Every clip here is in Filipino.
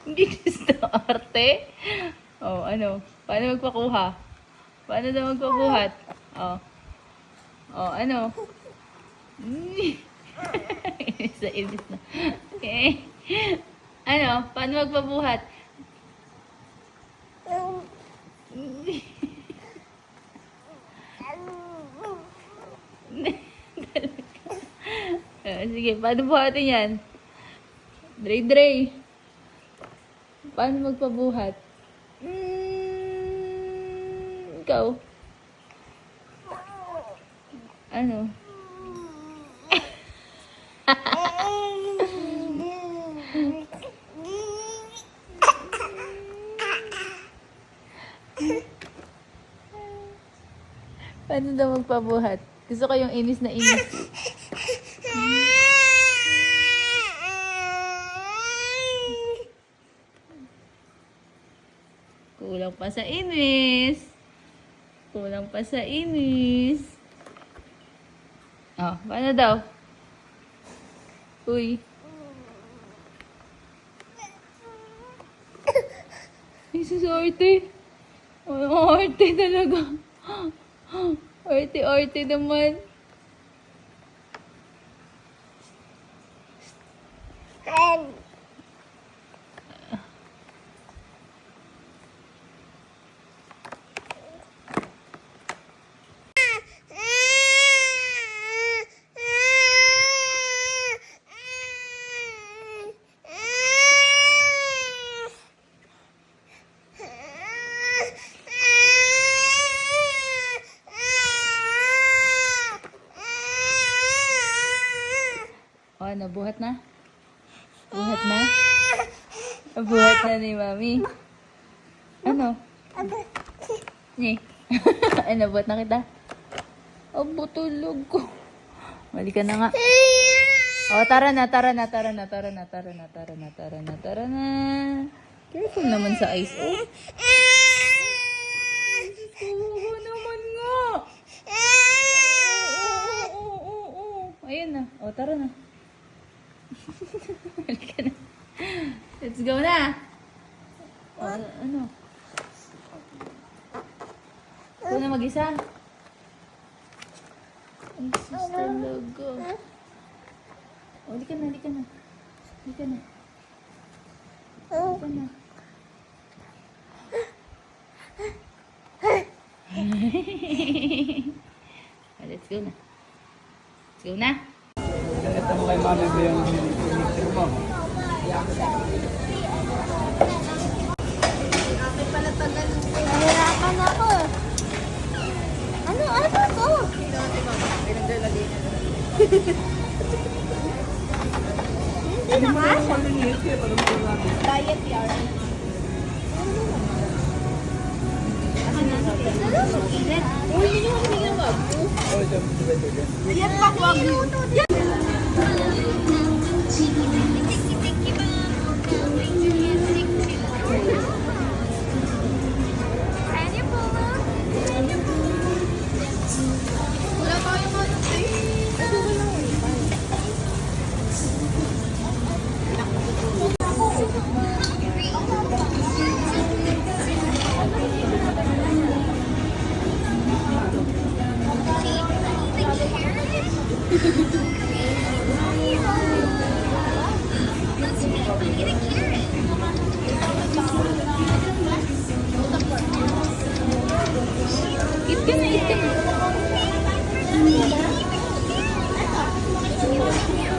Hindi gusto arte. Oh, ano? Paano magpakuha? Paano daw magpabuhat? Oh. Oh, ano? Sa ibis na. Okay. Ano? Paano magpabuhat? Sige, paano buhatin yan? Dre. Paano magpabuhat? Ikaw? Ano? Paano daw magpabuhat? Gusto ko yung inis na inis. Kulang pa sa inis. Kulang pa sa inis. Oh, paano daw? Uy. Ay, susarte. Oh, arte talaga. Arte naman. Oh, nabuhat na? Buhat na? Nabuhat na ni Mami. Ano? Ni? Ay, nabuhat na kita? Abo, tulog ko. Mali ka na nga. Oh, tara na. Careful naman sa ice. Oh. Oo naman nga. Oo. Ayan na. Oh, tara na. Halika na. Let's go na. Oh, ano? Ito na mag-isa. Ay, sus talaga. Oh, halika na. Let's go na. Ito mo kay Mami ba yung picture mo? Nahirapan ako. Ano to? Hindi na kasha. Diet yan. Uy, hindi mo binigyan wag. Yan pa wag.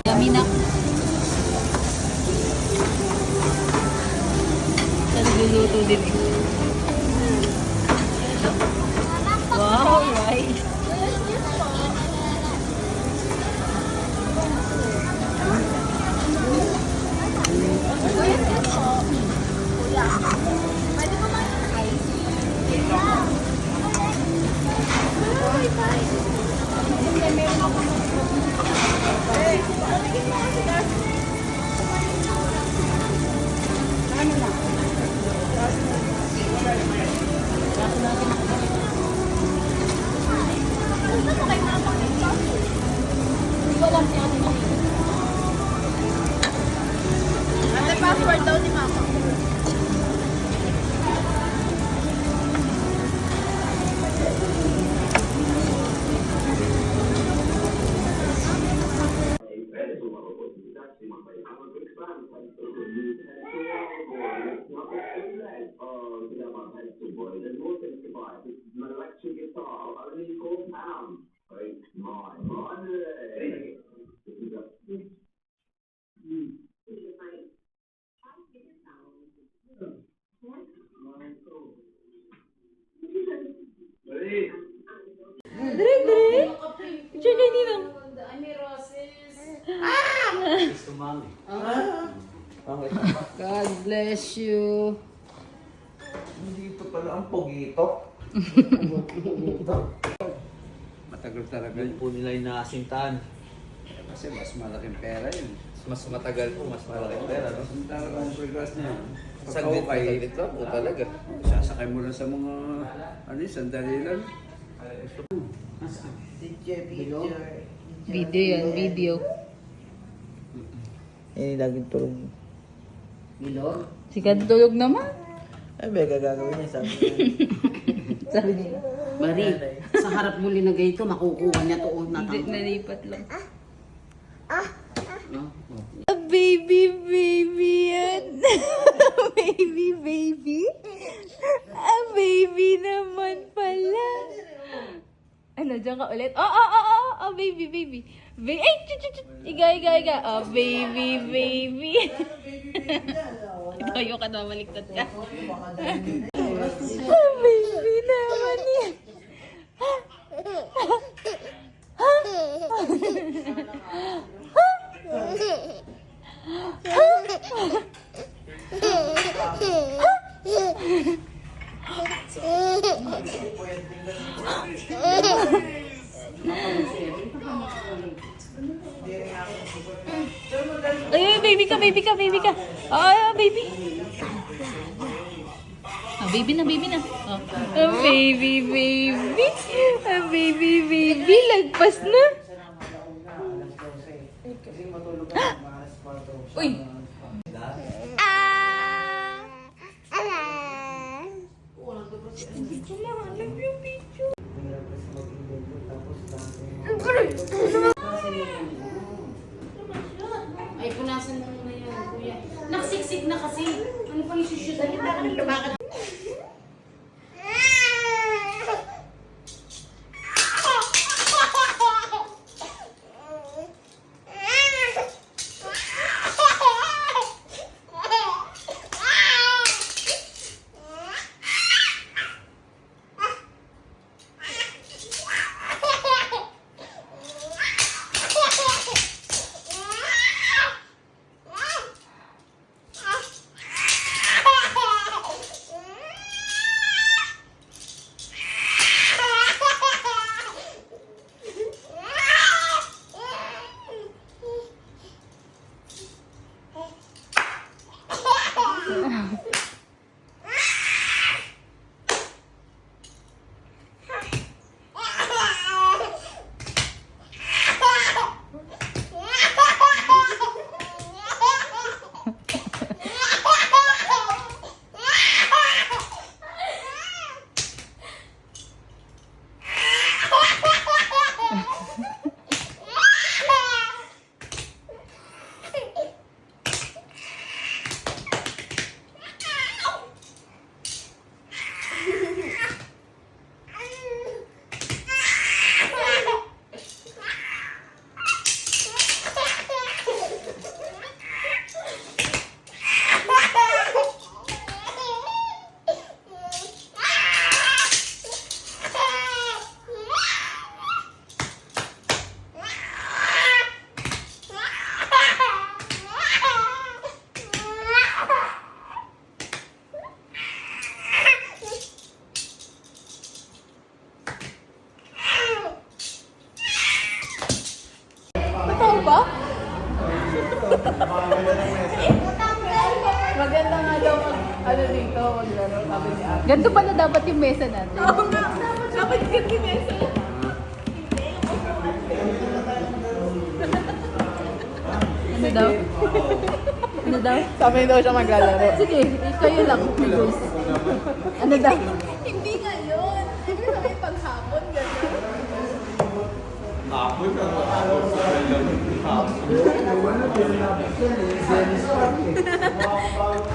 Yummy na. Nagluluto din eh. Wow, right. Password daw ni Mama. Picture kay Ninong. God bless you. Dito pala ang pogito. Matagal talaga Yun yun. po nila yung nakasintahan. Kasi mas malaking pera yun. Mas matagal po, mas malaki pera, no? Ang talagang progress niya. Saglit, Pagka-okay, saglit lang po talaga. sasakay mo lang sa mga, ano yun, sandali lang. Video yan, video. Eh, laging tulog. Sikat tulog naman. Ay, may gagawin niya, sabi niya. Sabi nila. Bari, sa harap mo linagay ito, makukuha niya to. Hindi, nalipat lang. No? A baby, baby yan. Baby, baby. A baby naman pala. Ano, dyan ka ulit? Oh, baby, baby. Ay, iga. Oh, baby, baby. Tayo ka na, baliktad ka. Oh, baby naman yan. Ay, baby ka. Ah, baby. Ah, baby na. Oh. Ah, baby. Ah, baby. Lagpas na. Uy. Ay, punasan mo muna yun, kuya. Naksiksik na kasi. Ano pang isushoot? Bakit? Maganda nga daw ano dito, maglaro, sabi ni Ate. Ganito pala dapat yung mesa natin. Oo nga, dapat ganito yung mesa. Ano daw? Ano Ano daw? Sabi daw siya maglalaro. Sige, kayo lang. Guys. Ano daw? Hindi ngayon. Hindi kami paghapon, gano'n.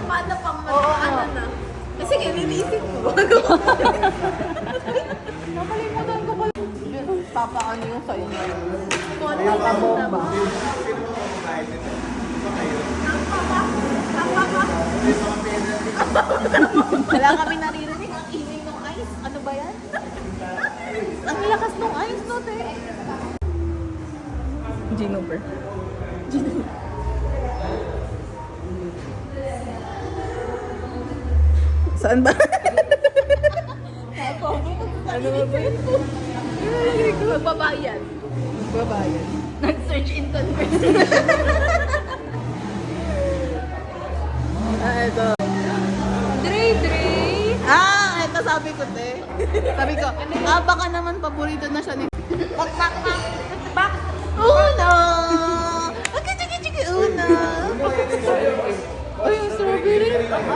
Paano pang ano na? Kasi nililisip ko. Nakalimutan ko pala. Papaano yung sa inyo? Papabomba. Wala kami naririnig ang ingay ng ice. Ano ba yan? Ang lakas ng ice, no, te? Ginover. Saan ba? Ano ba yun? Magbabayan. Babayan. Nag-search in conversation. Ito. Dre! Ito sabi ko, te. Sabi ko, baka naman paborito na siya ni... Pak, pak, pak. Pak. Uno! Chiki, Uno! Uy, yung strawberry.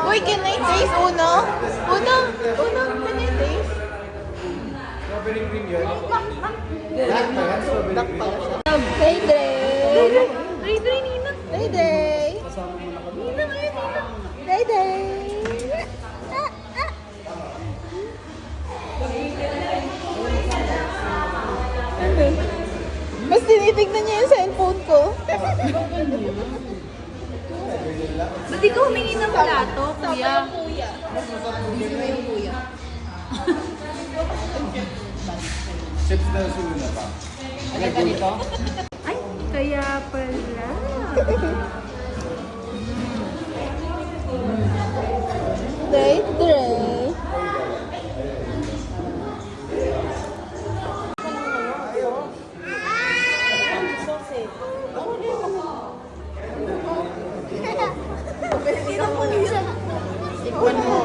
Uy, can I taste Uno? Uno, can I taste? Duck pala siya. Hey, Dre! Dre, Nina. Day Day! Nina, Nina! Day Day! Mas tinitignan niya yung cellphone ko. Ba't di ka humingi ng plato, kuya? Kuya. Busy na yung kuya. Ay, kaya pala. Day Day! Ikwan mo.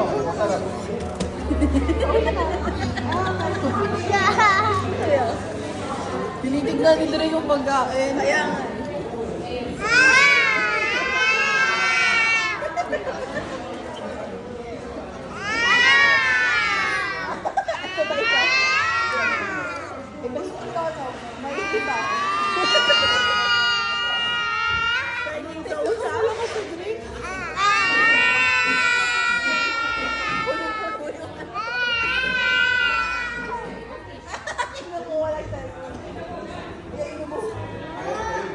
Tinitignan ni Dre yung pagkain. Kaya nga.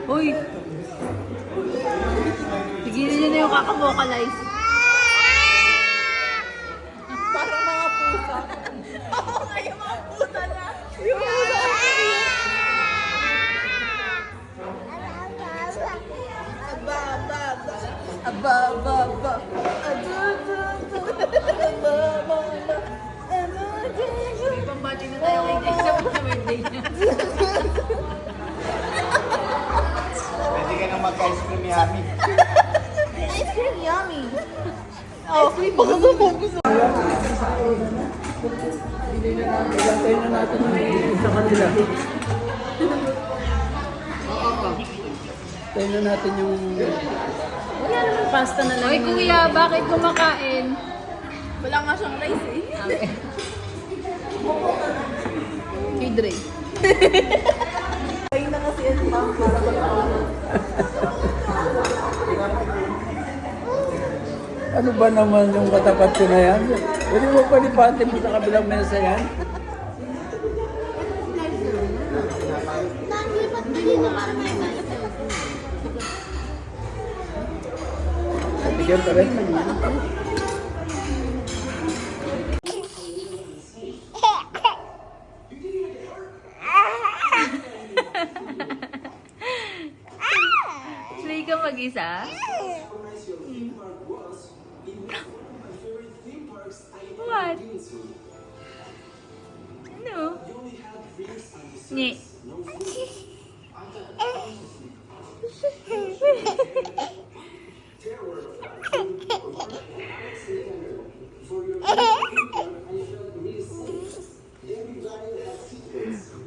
Uy! Tigilan nyo na yung kakamokalize. Parang mga pusa. Oo nga, yung mga pusa na. Yung pusa. Aba. May pambati na tayo kay Jay sa birthday niya. Pwede ka nang mag-ice cream yummy. Ice cream yummy. Baka sumubos na. Ilantay na natin yung sa kanila. Tayo na natin yung... Wala naman pasta na lang. Uy, kuya, bakit kumakain? Wala nga siyang rice eh. Okay. Kay Dre. Kain na kasi yan, ma'am, para mag-aawal. Ano ba naman yung katapat ko na yan? Pwede mo palipante mo sa kabilang mesa yan? Bigyan pa rin. Play ka mag-isa? What? Ano? Nye.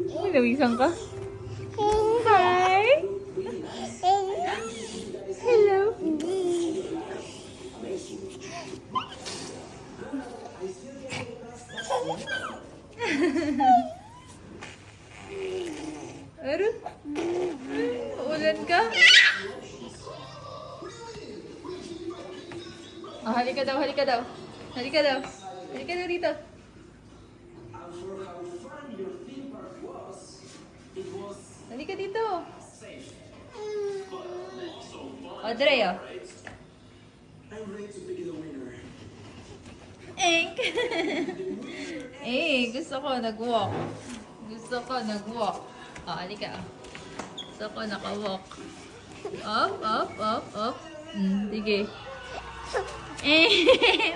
Uy, nawisan ka? Hi! Hello! Aro? Ulan ka? Ah, halika daw, halika daw. Halika daw. Halika daw dito. Halika dito. Audrey, oh. Ink. Gusto ko nag-walk. Gusto ko nag-walk. Oh, halika. Gusto ko naka-walk. Up, up, up, up. Sige.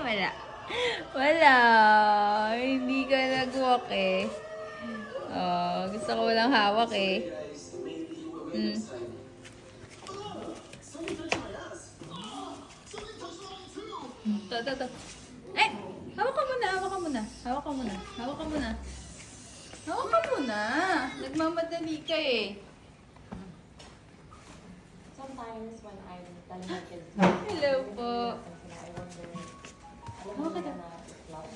Wala. Wala. Hindi ka nag-walk eh. Oh, gusto ko walang hawak eh. To. Hawak ka muna, hawak ka muna. Hawak ka muna. Hawak ka muna. Hawak ka muna. Nagmamadali ka eh. Sometimes when I'm telling my kids, Hello po. I wonder, alam Hawak mo ka na daw. love.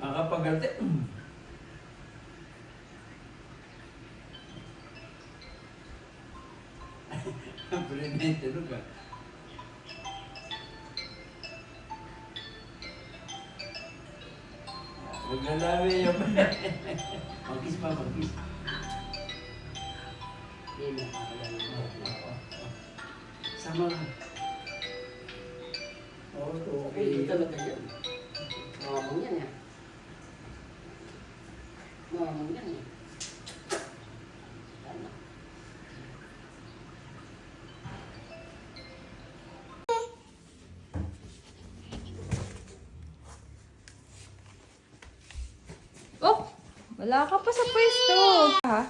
Makapagarte. Premente, Luca. Maglalawi yung... Magkis pa, magkis. Sama ka. Oo, okay. Hindi talaga yan. Mamang yan eh. Mamang yan eh. Ano? Oh! Wala ka pa sa pwesto. Ha?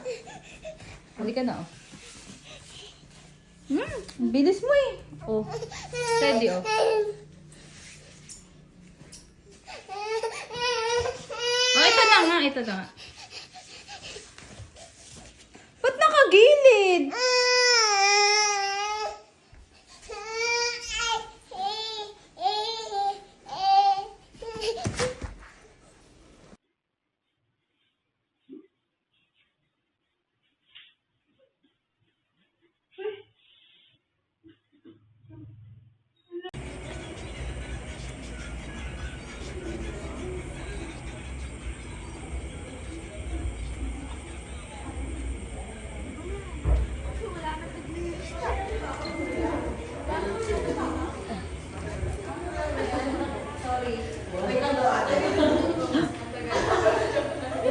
Halika na, oh. Bilis mo eh. Oh. Steady, oh. Oh, ito na nga, ito na nga. Ba't nakagilid?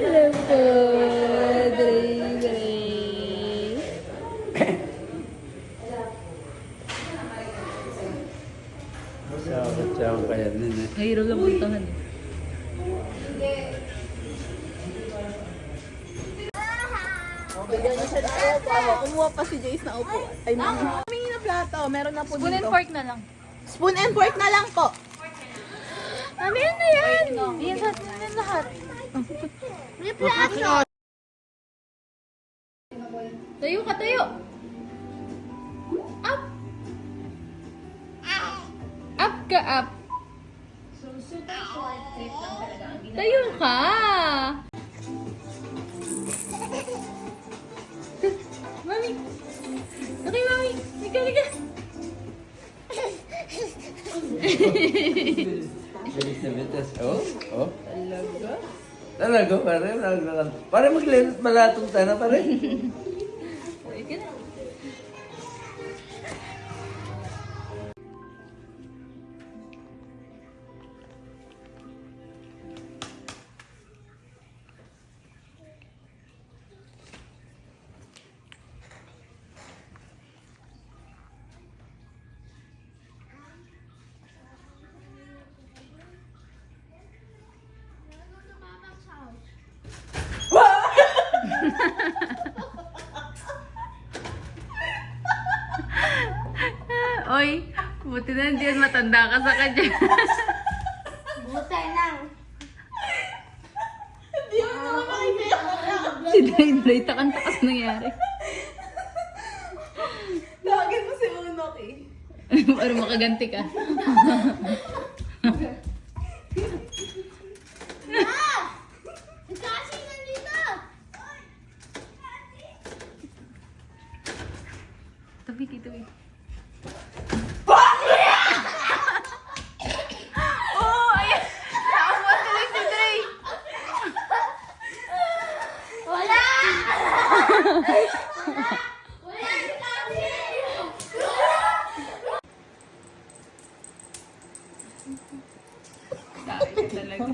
Hello po, Dre. Ciao, kaya nun eh. Mahirap lang puntahan eh. Bigyan mo siya ng upo. Kumuha pa si Jace na upo. Ay, humingi na plato. Meron na po Spoon and dito. fork na lang. Spoon and fork na lang po. Mami, ano na yan? Yan lahat. May plato. Tayo ka, tayo. Up. Up ka, up. Tayo ka. Mami. Okay, mami. Ika. Bilis na bitas. Oh, oh. Talaga? Talaga, pare. Pare malatong sana, pare. Ay, ka na. Oy, buti na hindi yan matanda ka sa kanya. Butay lang. Si Dray, takan-takas nangyari. Tawagin mo si Unok eh. Para makaganti ka. Kasi nandito. Tabi, tabi. Oh, ayan. Naawa tuloy si Dray. Wala! Wala si Kasi! Dahil ka talaga.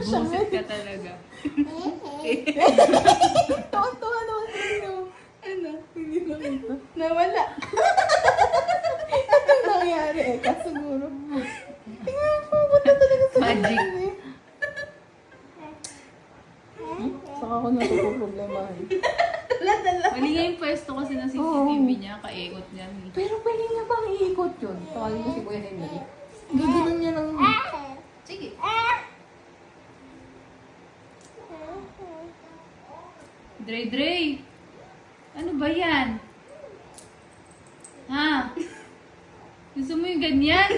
Buset ka talaga. Tuwan-tuwa naman sa'yo. Ano? Hindi nakita. Nawala. Anong nangyari? Eka, siguro. Tingnan mo, punta talaga sa Magic. Saka ako natutuproblemahan. Mali nga yung pwesto kasi ng CCTV niya, kaikot niyan. Pero pwede nga bang iikot yun? Tawagin mo si Kuya Henry. Gaganon niya lang. Sige. Dray. Ano ba yan? Ha? Gusto mo yung ganyan?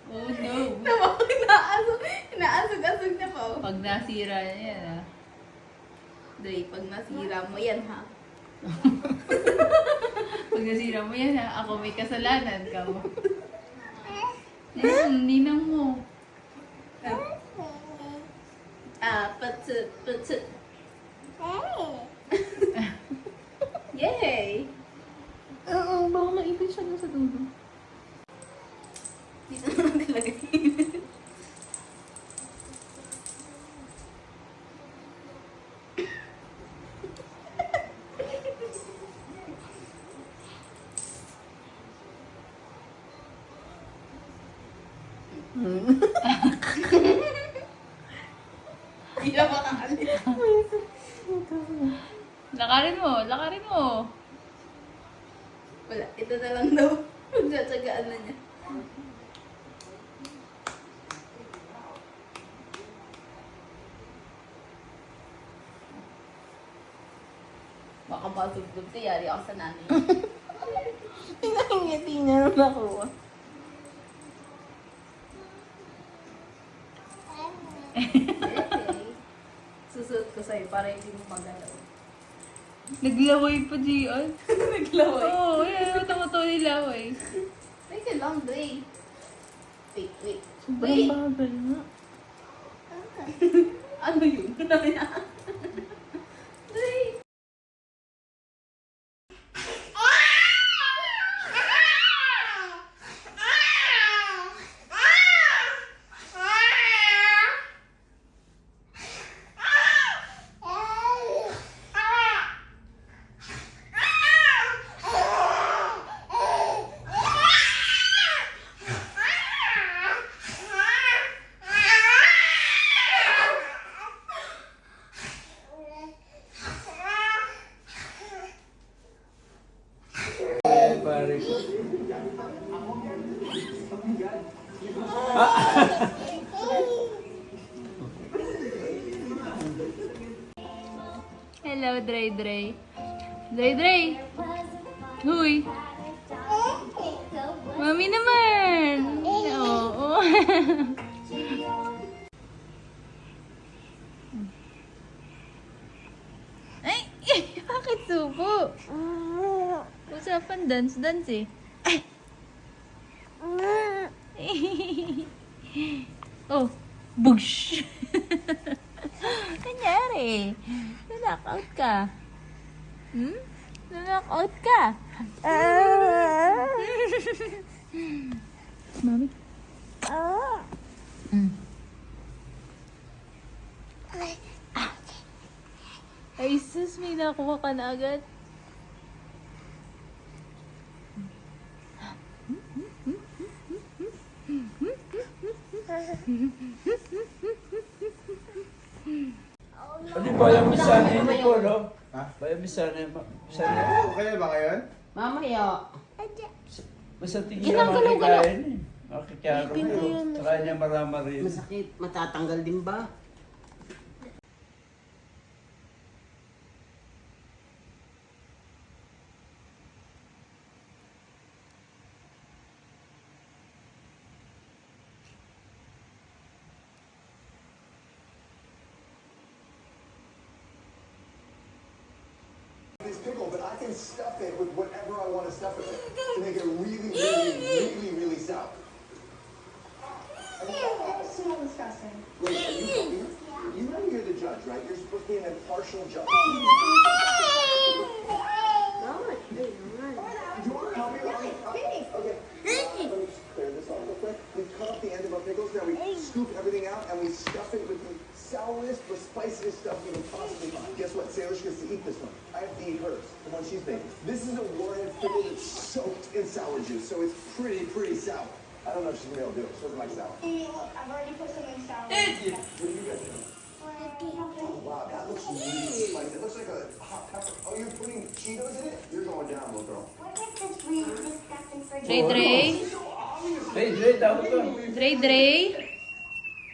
Oh no. Inaasog-asog niya pa. Oh. Pag nasira niya yan ah. Dre, pag nasira mo yan ha. Pag nasira mo yan ha, ako may kasalanan ka mo. Ninang mo. Patut. Yay! Oo, baka maipit siya dun sa dulo. Dito naman nilagay. Hindi na makakalit. Lakarin mo. Wala, ito na lang daw. Magtsatsagaan na niya. Baka masugtog siya, yari ako sa nanay. Pinahingiti niya nung nakuha. Susuot ko sa'yo para hindi mo magalaw. Naglaway pa, Gian. Naglaway. Oo, yan. Mata-mata nilaway. Wait a long day. Wait. Sobrang bagal nga. Ano yun? Pare. Hello, Dray. Dray. Huy. Mami naman. Oo. Ay, bakit subo? Usapan dance eh. Oh, bush! Nangyari? Nanakaut ka? Nanakaut ka? Mami? Ay, sus, may nakuha ka na agad. Ano ba yung misana yun po, no? Ha? Ba yung misana yun? Okay ba ngayon? Mamaya. Basta tingin naman ay kain eh. Makikyaro yun. Sa kanya marama rin. Masakit. Matatanggal din ba? This pickle, but I can stuff it with whatever I want to stuff it with to make it really sour. It's so disgusting. Wait, are you know you're the judge, right? You're supposed to be an impartial judge. You want to help me? Okay. Let me just clear this off real quick. We cut off the end of our pickles, now we scoop everything out, and we stuff it with the sourest, the spiciest stuff you can possibly find. Guess what? Salish gets to eat this one. I have to eat hers, the one she's making. This is a warhead pickle that's soaked in sour juice, so it's pretty sour. I don't know if she's gonna be able to do it. She doesn't like sour. I've already put something sour. What are you guys doing? Oh, wow, that looks really spicy. It looks like a hot pepper. Oh, you're putting Cheetos in it? You're going down, little girl. What is this really disgusting for Dre, Dre? Hey, Dre, tawag ka. Dre, Dre?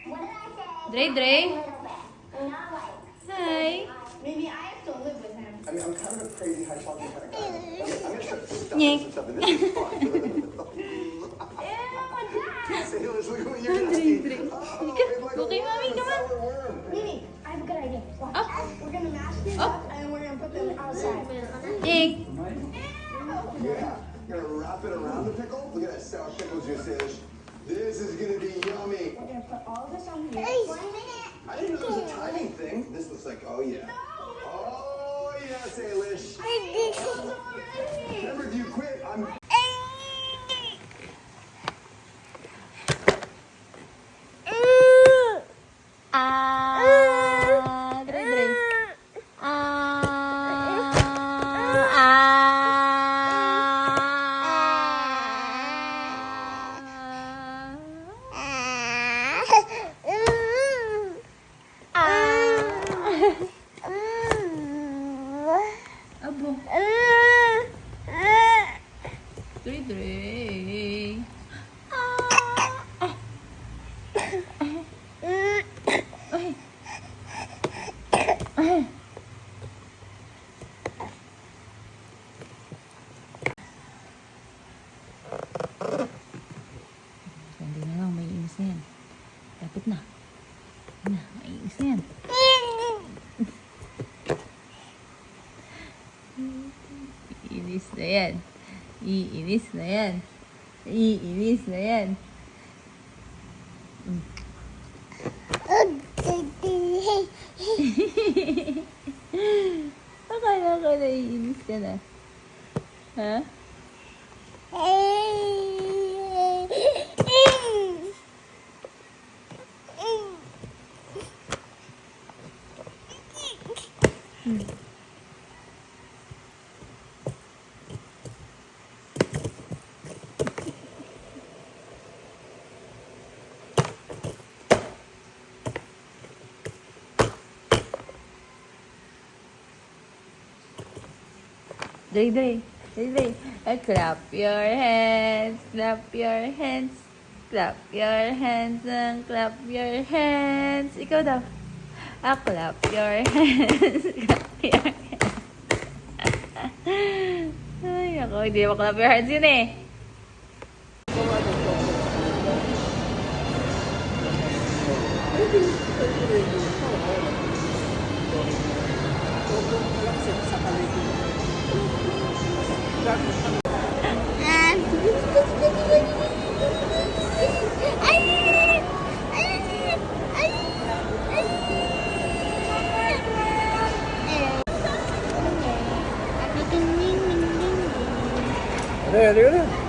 What did I say? Dre, Dre? A little bit. Not like. Hi. Maybe I have to live with him. I mean, I'm kind of a crazy high chocolate kind of guy. Okay, I'm gonna start stuffing some stuff in this. Is fun. Say, look at what you're asking. Oh, it's like a Okay, mommy, worm, a come on. sour worm. Mimi, I have a good idea. Watch. Up. We're gonna mash these Up. up and then we're gonna put them outside. Egg. Yeah, gonna wrap it around the pickle. Look at that sour pickle juice, Salish. This is gonna be yummy. We're gonna put all this on here. 1 minute. I didn't know there was a timing thing. This looks like, oh yeah. Oh yeah, Salish. I did this already. Remember, if you quit, I'm... Dre, Dre. Abo. Dre, Dre. Hindi na lang, may inis na yan. Lapit na. May inis na yan. Iinis na yan. Iinis na yan. Iinis na yan. Akala ko na iinis ka na. Ha? Dre, Dre. Dre, Dre. Clap your hands. Clap your hands. Clap your hands and clap your hands. Ikaw daw. Clap your hands. Clap your hands. Ay, ako. Hindi mo clap your hands yun eh. Halika na.